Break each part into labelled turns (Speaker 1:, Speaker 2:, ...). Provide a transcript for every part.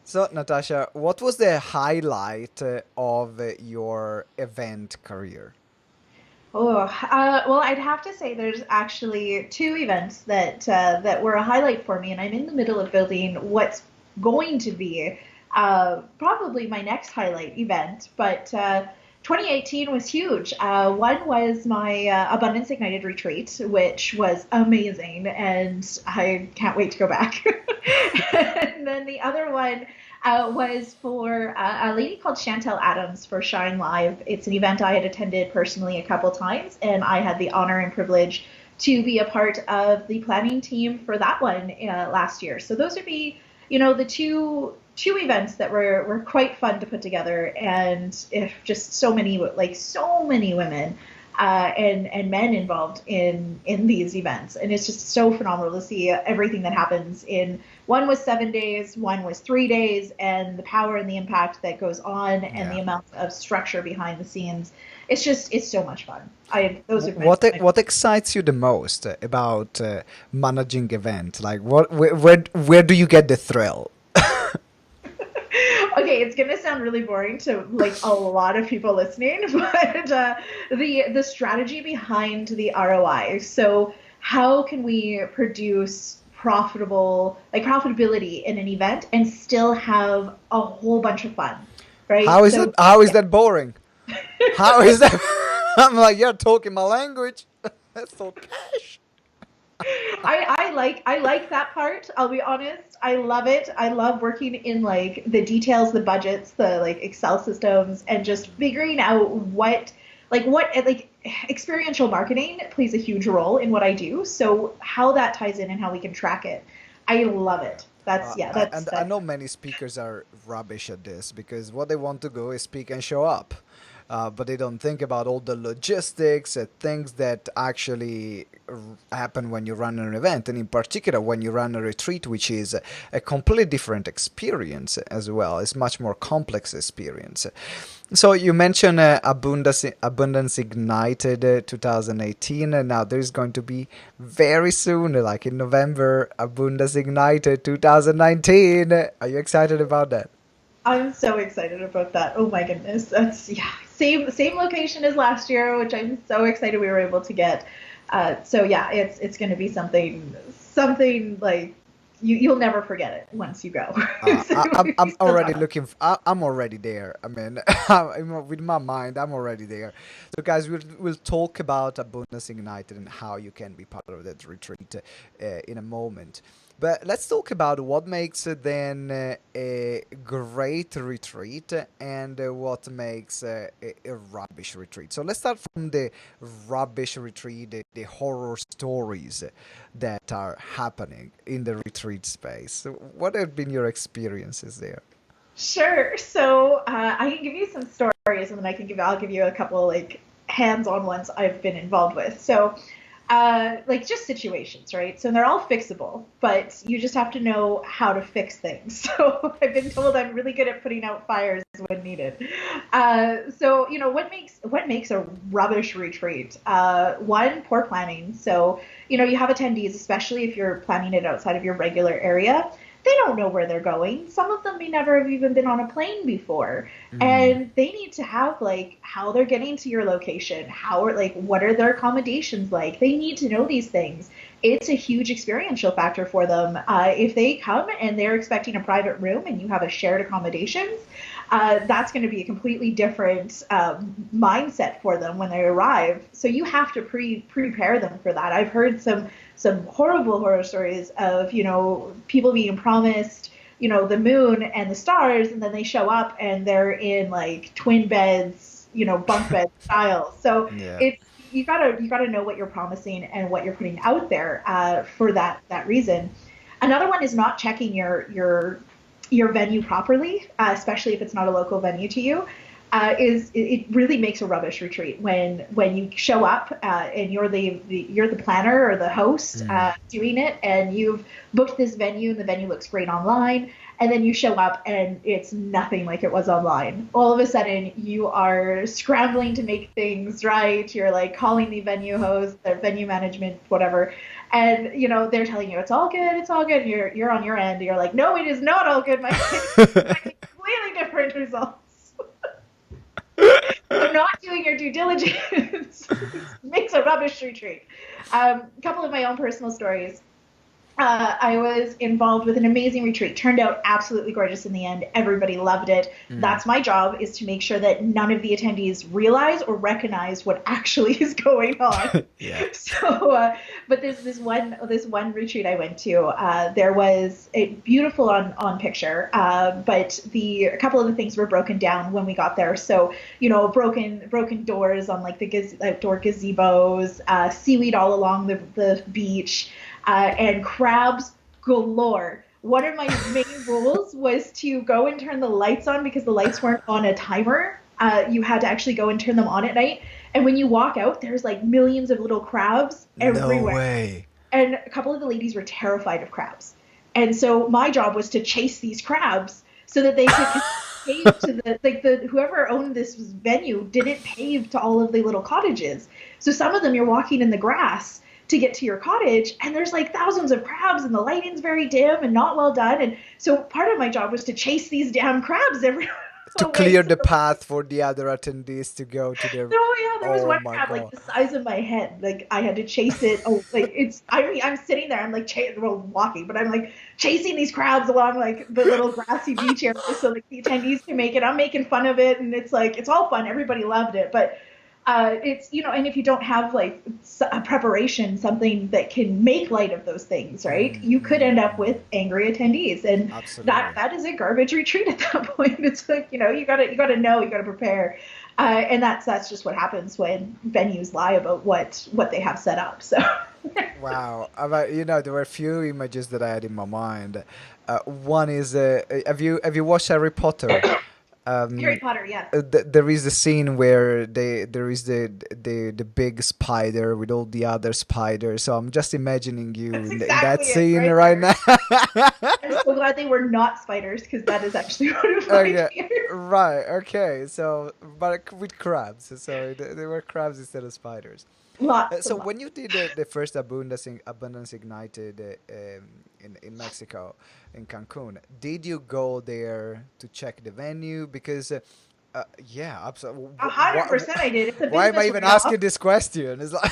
Speaker 1: So, Natasha, what was the highlight of your event career?
Speaker 2: Well, I'd have to say there's actually two events that were a highlight for me, and I'm in the middle of building what's going to be probably my next highlight event. But 2018 was huge. One was my Abundance Ignited retreat, which was amazing, and I can't wait to go back. And then the other one was for a lady called Chantel Adams for Shine Live. It's an event I had attended personally a couple times, and I had the honor and privilege to be a part of the planning team for that one last year. So those would be, the two events that were quite fun to put together, and if just so many women and men involved in these events, and it's just so phenomenal to see everything that happens in. One was 7 days, one was 3 days, and the power and the impact that goes on, and
Speaker 1: Yeah.
Speaker 2: the amount of structure behind the scenes. It's so much fun. I those are my
Speaker 1: What excites you the most about managing event? Like, where do you get the thrill?
Speaker 2: Okay, it's gonna sound really boring to like a lot of people listening, but the strategy behind the ROI. So how can we produce profitability in an event and still have a whole bunch of fun, right? So
Speaker 1: How is
Speaker 2: yeah.
Speaker 1: that boring? How is that? I'm like, you're talking my language. That's so cash.
Speaker 2: I like that part. I'll be honest. I love it. I love working in like the details, the budgets, the like Excel systems, and just figuring out what experiential marketing plays a huge role in what I do. So how that ties in and how we can track it. I love it. That's yeah,
Speaker 1: And I
Speaker 2: that's
Speaker 1: know many speakers are rubbish at this because what they want to go is speak and show up. But they don't think about all the logistics and things that actually happen when you run an event, and in particular when you run a retreat, which is a completely different experience as well. It's much more complex experience. So you mentioned Abundance Ignited 2018, and now there's going to be very soon, like in November, Abundance Ignited 2019. Are you excited about that?
Speaker 2: I'm so excited about that. Oh my goodness. That's yeah, same location as last year, which I'm so excited we were able to get. So yeah, it's going to be something like you'll never forget it once you go. So
Speaker 1: I'm
Speaker 2: it's so
Speaker 1: already
Speaker 2: fun.
Speaker 1: looking. I'm already there. I mean, with my mind, I'm already there. So, guys, we'll talk about Abundance Ignited and how you can be part of that retreat in a moment. But let's talk about what makes then a great retreat and what makes a rubbish retreat. So let's start from the rubbish retreat, the horror stories that are happening in the retreat space. So what have been your experiences there?
Speaker 2: Sure. So I can give you some stories, and then I'll give you a couple like hands-on ones I've been involved with. So like just situations, right? So they're all fixable, but you just have to know how to fix things. So I've been told I'm really good at putting out fires when needed. So what makes a rubbish retreat? One, poor planning. So you have attendees, especially if you're planning it outside of your regular area. They don't know where they're going. Some of them may never have even been on a plane before.
Speaker 1: Mm,
Speaker 2: And they need to have like how they're getting to your location, what are their accommodations like. They need to know these things. It's a huge experiential factor for them. If they come and they're expecting a private room and you have a shared accommodations, that's going to be a completely different mindset for them when they arrive. So you have to prepare them for that. I've heard some horrible horror stories of people being promised the moon and the stars, and then they show up and they're in like twin beds, bunk bed style. So
Speaker 1: yeah.
Speaker 2: it's you gotta know what you're promising and what you're putting out there for that reason. Another one is not checking your venue properly, especially if it's not a local venue to you. Is it really makes a rubbish retreat when you show up and you're the planner or the host
Speaker 1: Mm.
Speaker 2: doing it, and you've booked this venue and the venue looks great online, and then you show up and it's nothing like it was online. All of a sudden you are scrambling to make things right. You're like calling the venue host, the venue management, whatever, And they're telling you it's all good, it's all good. And you're on your end. And you're like, no, it is not all good. My completely different results. So not doing your due diligence makes a rubbish retreat. A couple of my own personal stories. I was involved with an amazing retreat. Turned out absolutely gorgeous in the end. Everybody loved it.
Speaker 1: Mm.
Speaker 2: That's my job, is to make sure that none of the attendees realize or recognize what actually is going on.
Speaker 1: Yeah.
Speaker 2: So, but there's this one retreat I went to. There was a beautiful on picture, but a couple of the things were broken down when we got there. So, broken doors on like the outdoor gazebos, seaweed all along the beach, and crabs galore. One of my main rules was to go and turn the lights on, because the lights weren't on a timer. You had to actually go and turn them on at night. And when you walk out, there's like millions of little crabs
Speaker 1: No
Speaker 2: everywhere.
Speaker 1: way.
Speaker 2: And a couple of the ladies were terrified of crabs. And so my job was to chase these crabs so that they could pave to the whoever owned this venue didn't pave to all of the little cottages. So some of them you're walking in the grass to get to your cottage, and there's like thousands of crabs, and the lighting's very dim and not well done. And so part of my job was to chase these damn crabs everywhere
Speaker 1: To
Speaker 2: away.
Speaker 1: clear
Speaker 2: So,
Speaker 1: the path for the other attendees to go to their.
Speaker 2: oh yeah, there was
Speaker 1: Oh
Speaker 2: one
Speaker 1: my
Speaker 2: crab like
Speaker 1: god.
Speaker 2: the size of my head. Like I had to chase it. Oh, like I mean, I'm sitting there. I'm like walking, but I'm like chasing these crabs along like the little grassy beach area so like the attendees can make it. I'm making fun of it, and it's like it's all fun. Everybody loved it, but it's and if you don't have like a preparation, something that can make light of those things, right,
Speaker 1: Mm,
Speaker 2: you could
Speaker 1: mm,
Speaker 2: end up
Speaker 1: mm.
Speaker 2: with angry attendees, and that
Speaker 1: Absolutely.
Speaker 2: that is a garbage retreat at that point. It's like you gotta know, you gotta prepare, and that's just what happens when venues lie about what they have set up. So
Speaker 1: Wow. There were a few images that I had in my mind. One is, have you watched Harry Potter?
Speaker 2: Harry
Speaker 1: Um,
Speaker 2: Potter, yes,
Speaker 1: there is the scene where there is the big spider with all the other spiders. So I'm just imagining you
Speaker 2: that's
Speaker 1: in that
Speaker 2: exactly it
Speaker 1: scene
Speaker 2: right
Speaker 1: right
Speaker 2: there.
Speaker 1: now.
Speaker 2: I'm so glad they were not spiders, because that is actually one of my
Speaker 1: Okay,
Speaker 2: fears.
Speaker 1: right. Okay, so but with crabs, so they were crabs instead of spiders.
Speaker 2: Lots
Speaker 1: So
Speaker 2: and lots.
Speaker 1: when you did the first Abundance Ignited in Mexico, in Cancun, did you go there to check the venue? Because yeah, absolutely.
Speaker 2: 100% I did. It's a
Speaker 1: Why am I
Speaker 2: business
Speaker 1: even
Speaker 2: write-off.
Speaker 1: asking this question? It's like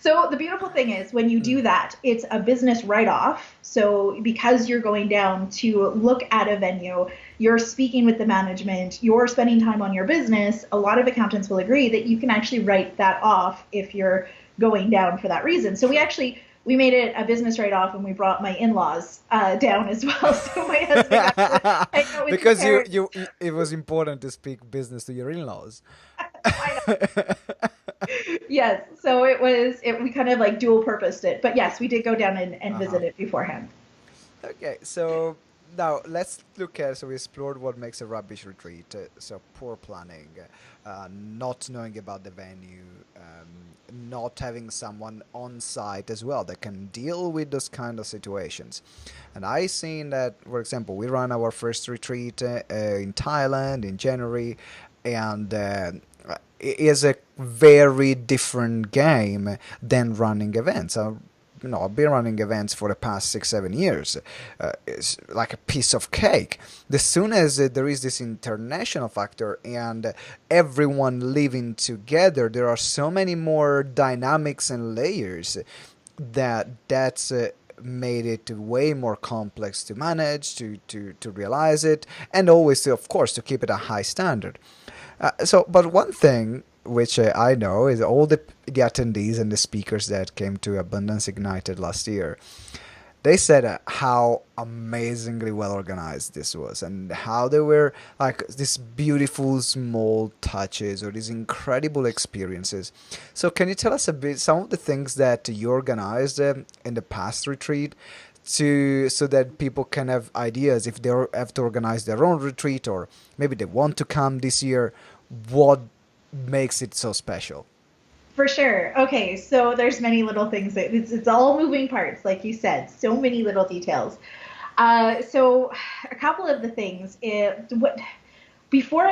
Speaker 2: So the beautiful thing is when you do
Speaker 1: Mm,
Speaker 2: that, it's a business write-off. So because you're going down to look at a venue, you're speaking with the management, you're spending time on your business, a lot of accountants will agree that you can actually write that off if you're going down for that reason. So we made it a business write-off, and we brought my in-laws down as well. So my husband got to hang out with his
Speaker 1: because
Speaker 2: parents.
Speaker 1: it was important to speak business to your in-laws.
Speaker 2: I know. Yes, so we kind of like dual purposed it. But yes, we did go down and
Speaker 1: Uh-huh.
Speaker 2: visit it beforehand.
Speaker 1: Okay, so now let's look at, so we explored what makes a rubbish retreat. So poor planning, not knowing about the venue, not having someone on site as well that can deal with those kind of situations. And I seen that, for example, we ran our first retreat in Thailand in January, and it is a very different game than running events. I've been running events for the past 6 7 years. It's like a piece of cake. As soon as there is this international factor and everyone living together, there are so many more dynamics and layers that's made it way more complex to manage, to realize it, and always, of course, to keep it a high standard. But one thing which I know is all the attendees and the speakers that came to Abundance Ignited last year, they said how amazingly well organized this was, and how there were like these beautiful small touches or these incredible experiences. So can you tell us a bit some of the things that you organized in the past retreat, so that people can have ideas if they have to organize their own retreat, or maybe they want to come this year, what makes it so special?
Speaker 2: For sure. Okay, so there's many little things that it's all moving parts, like you said, so many little details. So a couple of the things, what before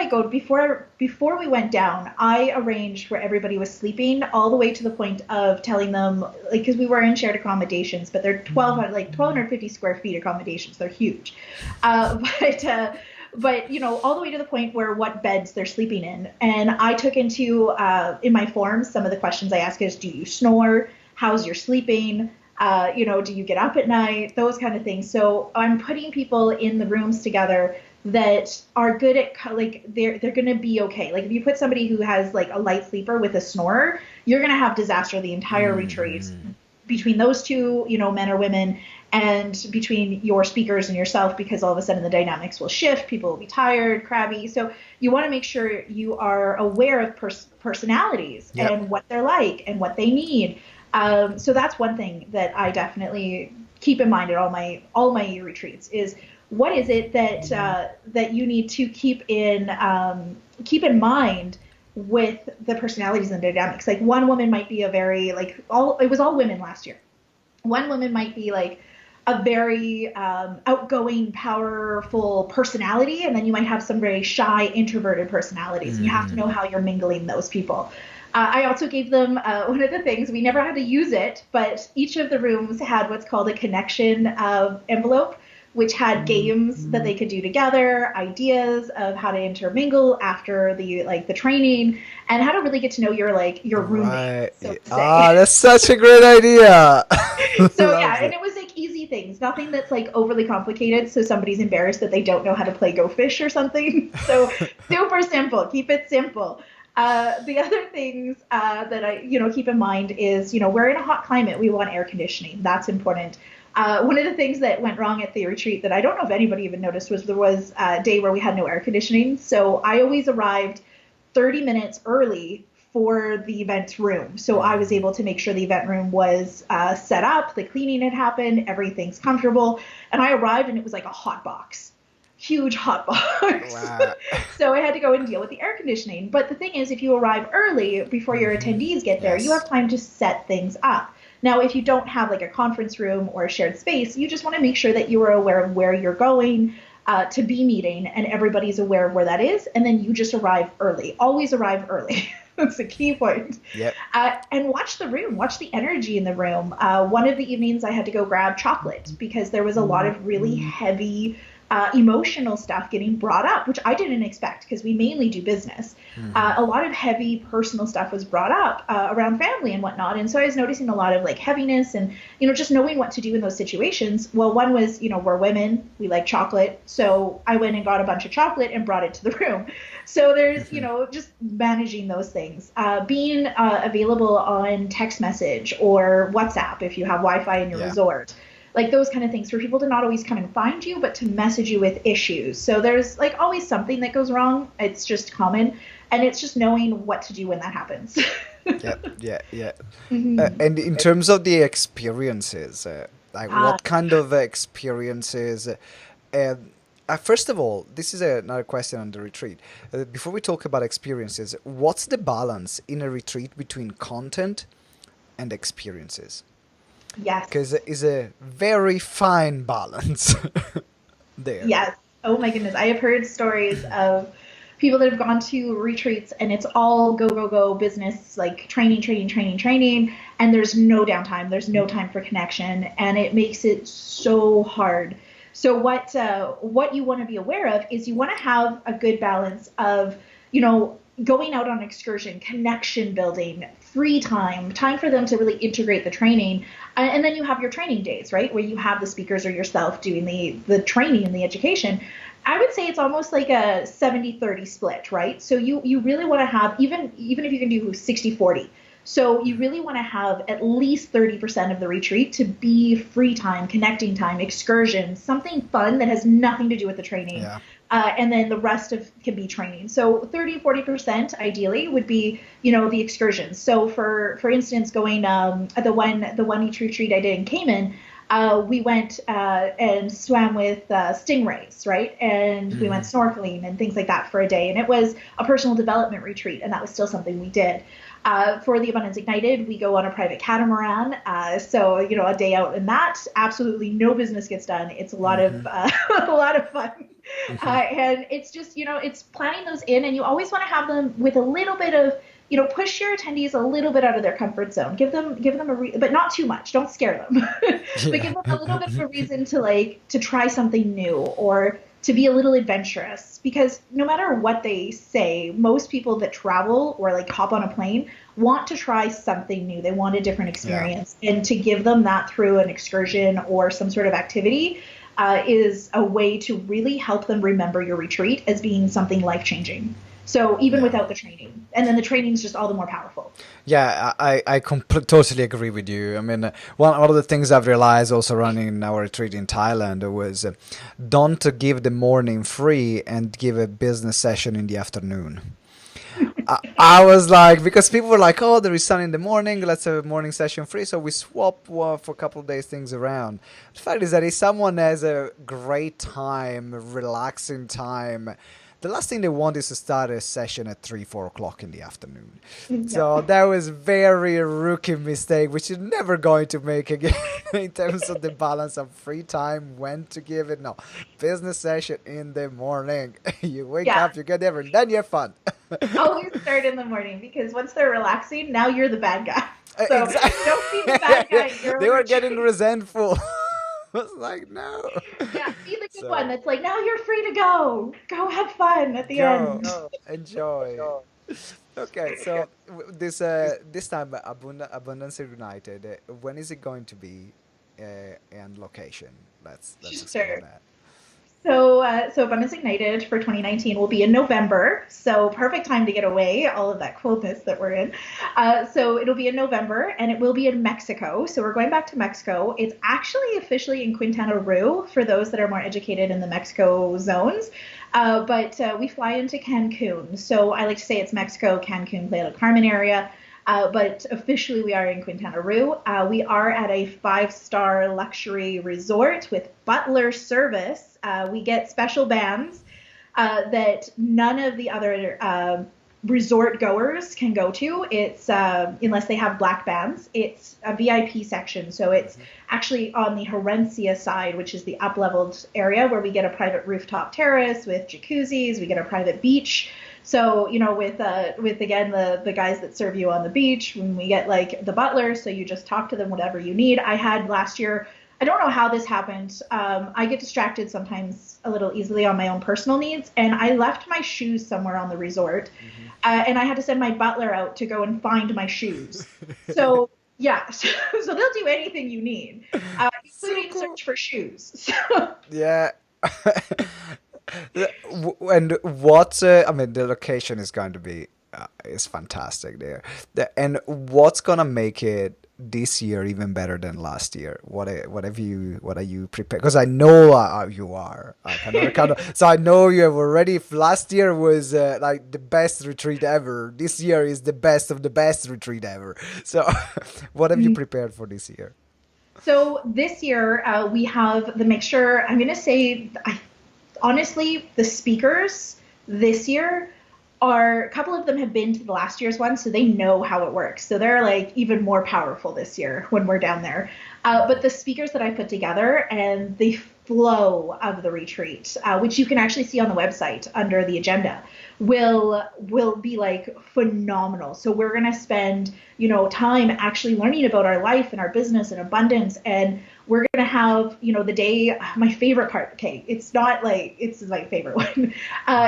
Speaker 2: we went down, I arranged where everybody was sleeping all the way to the point of telling them, like, because we were in shared accommodations, but they're 1,250 square feet accommodations. They're huge. But all the way to the point where what beds they're sleeping in. And I took into in my forms, some of the questions I ask is, do you snore? How's your sleeping? Do you get up at night? Those kind of things. So I'm putting people in the rooms together that are good at, like, they're going to be okay. Like, if you put somebody who has like a light sleeper with a snorer, you're going to have disaster the entire retreat between those two, men or women, and between your speakers and yourself, because all of a sudden the dynamics will shift. People will be tired, crabby. So you want to make sure you are aware of personalities and what they're like and what they need. So that's one thing that I definitely keep in mind at all my retreats is, what is it that you need to keep in mind with the personalities and dynamics? Like, one woman might be a very, like, it was all women last year. One woman might be like a very outgoing, powerful personality, and then you might have some very shy, introverted personalities. And you have to know how you're mingling those people. I also gave them one of the things, we never had to use it, but each of the rooms had what's called a connection envelope, which had games that they could do together, ideas of how to intermingle after the training, and how to really get to know your roommate.
Speaker 1: Right.
Speaker 2: So to say.
Speaker 1: That's such a great idea.
Speaker 2: So yeah, and it was like easy things, nothing that's like overly complicated, so somebody's embarrassed that they don't know how to play Go Fish or something. So super simple, keep it simple. The other things that I keep in mind is, we're in a hot climate, we want air conditioning. That's important. One of the things that went wrong at the retreat that I don't know if anybody even noticed was there was a day where we had no air conditioning. So I always arrived 30 minutes early for the event room. So I was able to make sure the event room was set up, the cleaning had happened, everything's comfortable. And I arrived and it was like a hot box. Huge hot box.
Speaker 1: Wow.
Speaker 2: So I had to go and deal with the air conditioning. But the thing is, if you arrive early before your attendees get there, you have time to set things up. Now, if you don't have like a conference room or a shared space, you just want to make sure that you are aware of where you're going to be meeting, and everybody's aware of where that is. And then you just arrive early. Always arrive early. That's a key point.
Speaker 1: Yep.
Speaker 2: And watch the room, watch the energy in the room. One of the evenings I had to go grab chocolate because there was a lot of really heavy emotional stuff getting brought up, which I didn't expect because we mainly do business. A lot of heavy personal stuff was brought up around family and whatnot. And so I was noticing a lot of like heaviness and, just knowing what to do in those situations. Well, one was, we're women, we like chocolate. So I went and got a bunch of chocolate and brought it to the room. So there's, just managing those things, being available on text message or WhatsApp if you have Wi-Fi in your resort. Like those kind of things for people to not always come and find you, but to message you with issues. So there's like always something that goes wrong. It's just common. And it's just knowing what to do when that happens.
Speaker 1: Yeah. And in terms of the experiences, what kind of experiences? First of all, this is another question on the retreat. Before we talk about experiences, what's the balance in a retreat between content and experiences?
Speaker 2: Yes.
Speaker 1: Because it's a very fine balance there.
Speaker 2: Yes. Oh my goodness. I have heard stories of people that have gone to retreats and it's all go, go, go business, like training. And there's no downtime. There's no time for connection. And it makes it so hard. So what you want to be aware of is you want to have a good balance of, going out on excursion, connection building, free time for them to really integrate the training. And then you have your training days, right? Where you have the speakers or yourself doing the training and the education. I would say it's almost like a 70-30 split, right? So you really want to have, even if you can do 60-40. So you really want to have at least 30% of the retreat to be free time, connecting time, excursions, something fun that has nothing to do with the training. Yeah. And then the rest can be training. So 30-40% ideally would be, the excursions. So for instance, going at the one each retreat I did in Cayman, we went and swam with stingrays, right? And we went snorkeling and things like that for a day. And it was a personal development retreat, and that was still something we did. For the Abundance Ignited, we go on a private catamaran. So, a day out in that, absolutely no business gets done. It's a lot of fun. And it's just, it's planning those in, and you always want to have them with a little bit of, push your attendees a little bit out of their comfort zone. Give them but not too much. Don't scare them, but
Speaker 1: Yeah.
Speaker 2: give them a little bit of a reason to try something new or to be a little adventurous. Because no matter what they say, most people that travel or like hop on a plane want to try something new. They want a different
Speaker 1: Yeah.
Speaker 2: experience, and to give them that through an excursion or some sort of activity is a way to really help them remember your retreat as being something life changing. So even
Speaker 1: Yeah.
Speaker 2: without the training, and then the training is just all the more powerful.
Speaker 1: Yeah, totally agree with you. I mean, one of the things I've realized also running our retreat in Thailand was don't give the morning free and give a business session in the afternoon. I was like, because people were like, oh, there is sun in the morning, let's have a morning session free. So we swap for a couple of days things around. The fact is that if someone has a great time, relaxing time, the last thing they want is to start a session at 3, 4 o'clock in the afternoon. So
Speaker 2: Yep.
Speaker 1: that was very rookie mistake, which you're never going to make again in terms of the balance of free time, when to give it. No, business session in the morning. You wake
Speaker 2: Yeah.
Speaker 1: up, you get there, and then you have fun.
Speaker 2: Always start in the morning, because once they're relaxing, now you're the bad guy. So don't be the bad
Speaker 1: Exactly.
Speaker 2: guy in your
Speaker 1: They
Speaker 2: own
Speaker 1: were getting
Speaker 2: retreat.
Speaker 1: resentful. I was like, no.
Speaker 2: Yeah, be the good one
Speaker 1: So
Speaker 2: that's like, now you're free to go. Go have fun at the
Speaker 1: go
Speaker 2: end.
Speaker 1: enjoy. Okay, so this time Abundance United. When is it going to be, and location? Let's explore
Speaker 2: Sure.
Speaker 1: that.
Speaker 2: So Abundance Ignited for 2019 will be in November. So perfect time to get away, all of that coldness that we're in. So it'll be in November, and it will be in Mexico. So we're going back to Mexico. It's actually officially in Quintana Roo for those that are more educated in the Mexico zones. But we fly into Cancun. So I like to say it's Mexico, Cancun, Playa del Carmen area. But officially, we are in Quintana Roo. We are at a 5-star luxury resort with butler service. We get special bands that none of the other resort goers can go to. It's unless they have black bands. It's a VIP section, so it's actually on the Herencia side, which is the up-leveled area where we get a private rooftop terrace with jacuzzis. We get a private beach. So, with again the guys that serve you on the beach, when we get like the butler, so you just talk to them whatever you need. I had last year, I don't know how this happened. I get distracted sometimes a little easily on my own personal needs, and I left my shoes somewhere on the resort,
Speaker 1: Hmm.
Speaker 2: and I had to send my butler out to go and find my shoes. So yeah, so they'll do anything you need,
Speaker 1: So
Speaker 2: including
Speaker 1: cool.
Speaker 2: search for shoes. So
Speaker 1: Yeah. And what? I mean, the location is going to be is fantastic there. And what's gonna make it this year even better than last year? What are you prepared? Because I know you are. I cannot count. So I know you have already. If last year was like the best retreat ever, this year is the best of the best retreat ever. So, what have you prepared for this year?
Speaker 2: So this year we have the mixture. I'm going to say, honestly, the speakers this year are, a couple of them have been to the last year's one, so they know how it works. So they're like even more powerful this year when we're down there. But the speakers that I put together and the flow of the retreat, which you can actually see on the website under the agenda, will be like phenomenal. So we're gonna spend time actually learning about our life and our business and abundance, and we're gonna have the day. My favorite part. Okay, it's not like it's my favorite one.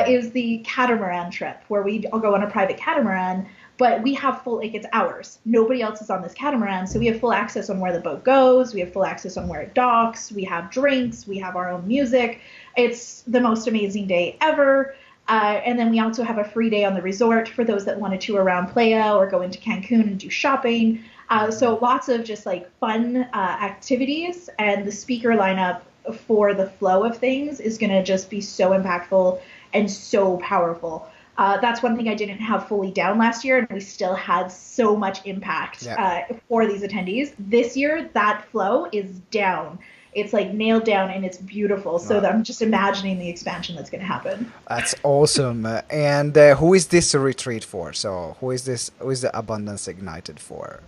Speaker 2: Is the catamaran trip where we all go on a private catamaran, but we have full, like, it's ours. Nobody else is on this catamaran, so we have full access on where the boat goes. We have full access on where it docks. We have drinks. We have our own music. It's the most amazing day ever. And then we also have a free day on the resort for those that want to tour around Playa or go into Cancun and do shopping. So lots of just like fun activities, and the speaker lineup for the flow of things is going to just be so impactful and so powerful. That's one thing I didn't have fully down last year, and we still had so much impact
Speaker 1: Yeah.
Speaker 2: for these attendees. This year, that flow is down. It's like nailed down, and it's beautiful. So
Speaker 1: Wow.
Speaker 2: I'm just imagining the expansion that's going to happen.
Speaker 1: That's awesome. And who is this retreat for? So who is this? Who is the Abundance Ignited for?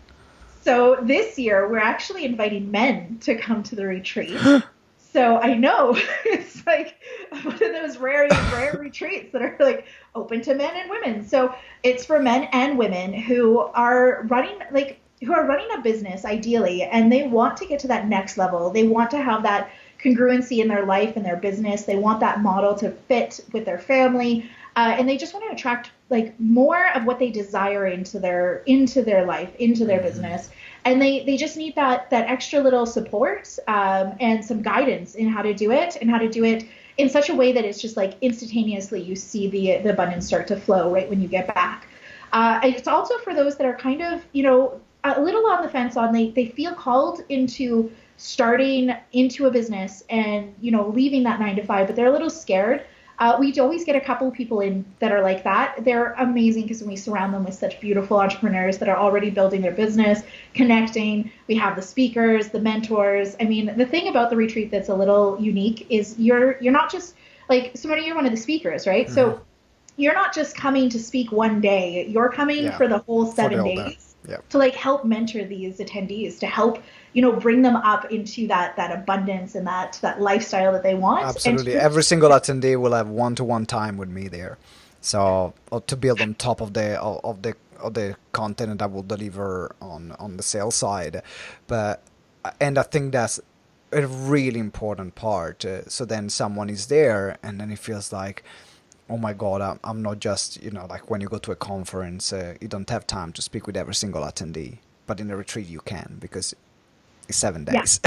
Speaker 2: So this year, we're actually inviting men to come to the retreat. So I know it's like one of those rare retreats that are like open to men and women. So it's for men and women who are running a business ideally, and they want to get to that next level. They want to have that congruency in their life and their business. They want that model to fit with their family, and they just want to attract like more of what they desire into their life, into their business. And they just need that extra little support, and some guidance in how to do it, and how to do it in such a way that it's just like instantaneously you see the abundance start to flow right when you get back. It's also for those that are kind of, a little on the fence on, they feel called into starting into a business and, leaving that 9 to 5, but they're a little scared. We always get a couple of people in that are like that. They're amazing because when we surround them with such beautiful entrepreneurs that are already building their business, connecting, we have the speakers, the mentors. I mean, the thing about the retreat that's a little unique is you're not just like, Simone, you're one of the speakers, right?
Speaker 1: Mm-hmm.
Speaker 2: So you're not just coming to speak one day. You're coming
Speaker 1: Yeah,
Speaker 2: for the whole
Speaker 1: for the
Speaker 2: seven
Speaker 1: whole day.
Speaker 2: days
Speaker 1: Yeah.
Speaker 2: to like help mentor these attendees, to help bring them up into that abundance and that lifestyle that they want, and
Speaker 1: Absolutely.
Speaker 2: to
Speaker 1: Every single attendee will have one-to-one time with me there. So to build on top of the content that I will deliver on the sales side, but and I think that's a really important part. So then someone is there, and then it feels like, oh my God, I'm not just, like when you go to a conference, you don't have time to speak with every single attendee, but in a retreat you can because it's seven
Speaker 2: yeah.
Speaker 1: days.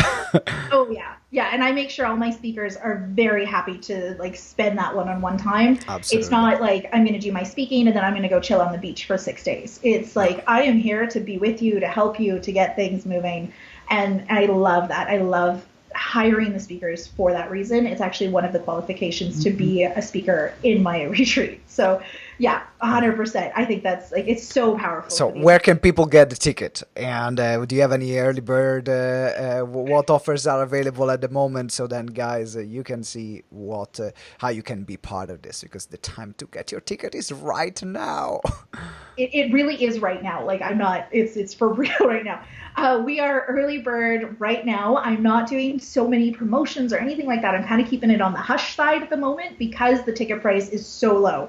Speaker 2: Oh yeah, yeah, and I make sure all my speakers are very happy to like spend that one-on-one time. It's
Speaker 1: Absolutely.
Speaker 2: not like I'm going to do my speaking and then I'm going to go chill on the beach for 6 days. It's
Speaker 1: No.
Speaker 2: like I am here to be with you, to help you, to get things moving, and I love that. I love hiring the speakers for that reason. It's actually one of the qualifications to be a speaker in my retreat. So yeah,
Speaker 1: Okay.
Speaker 2: 100%. I think that's like it's so powerful
Speaker 1: So
Speaker 2: for these.
Speaker 1: where can people get the ticket? And do you have any early bird? What offers are available at the moment? So then, guys, you can see how you can be part of this because the time to get your ticket is right now.
Speaker 2: It really is right now. Like I'm not, it's for real right now. We are early bird right now. I'm not doing so many promotions or anything like that. I'm kind of keeping it on the hush side at the moment because the ticket price is so low.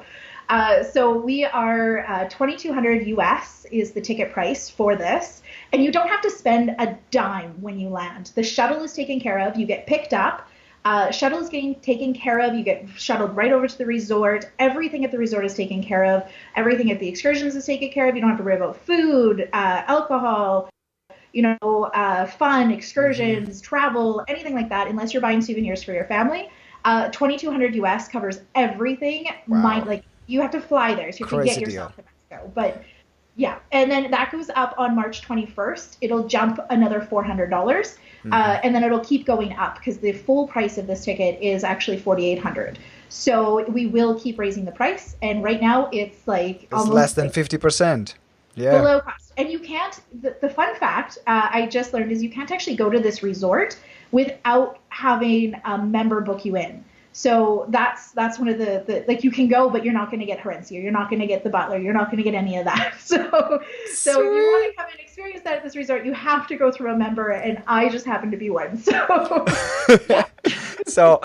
Speaker 2: So we are 2,200 US is the ticket price for this. And you don't have to spend a dime when you land. The shuttle is taken care of. You get picked up. Shuttle is getting taken care of. You get shuttled right over to the resort. Everything at the resort is taken care of. Everything at the excursions is taken care of. You don't have to worry about food, alcohol, fun,
Speaker 1: Hmm.
Speaker 2: excursions, travel, anything like that, unless you're buying souvenirs for your family. 2,200 US covers everything.
Speaker 1: Wow,
Speaker 2: Like you have to fly there, so you have to get
Speaker 1: crazy deal.
Speaker 2: yourself to Mexico. But yeah, and then that goes up on March 21st. It'll jump another $400,
Speaker 1: Hmm.
Speaker 2: and then it'll keep going up because the full price of this ticket is actually 4,800. So we will keep raising the price, and right now it's like
Speaker 1: It's less
Speaker 2: almost
Speaker 1: than
Speaker 2: like
Speaker 1: 50%. Yeah.
Speaker 2: below cost. And you can't. The fun fact I just learned is you can't actually go to this resort without having a member book you in. So that's one of the like you can go, but you're not going to get Herencia. You're not going to get the butler. You're not going to get any of that. So if you want
Speaker 1: Sweet.
Speaker 2: to come and experience that at this resort, you have to go through a member, and I just happen to be one. So yeah,
Speaker 1: So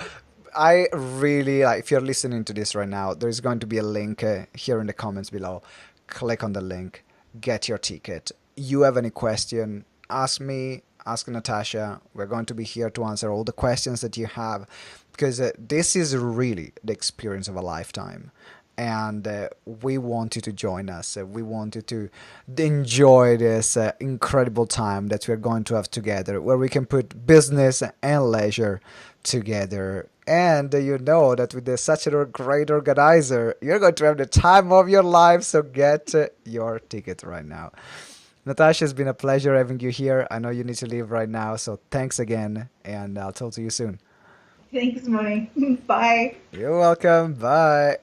Speaker 1: I really like if you're listening to this right now, there's going to be a link here in the comments below. Click on the link, get your ticket. You have any question, ask me, ask Natasha. We're going to be here to answer all the questions that you have because this is really the experience of a lifetime. And we want you to join us. We want you to enjoy this incredible time that we're going to have together, where we can put business and leisure together. And you know that with such a great organizer, you're going to have the time of your life. So get your ticket right now. Natasha, it's been a pleasure having you here. I know you need to leave right now, so thanks again, and I'll talk to you soon.
Speaker 2: thanks, Moni. Bye.
Speaker 1: You're welcome. Bye.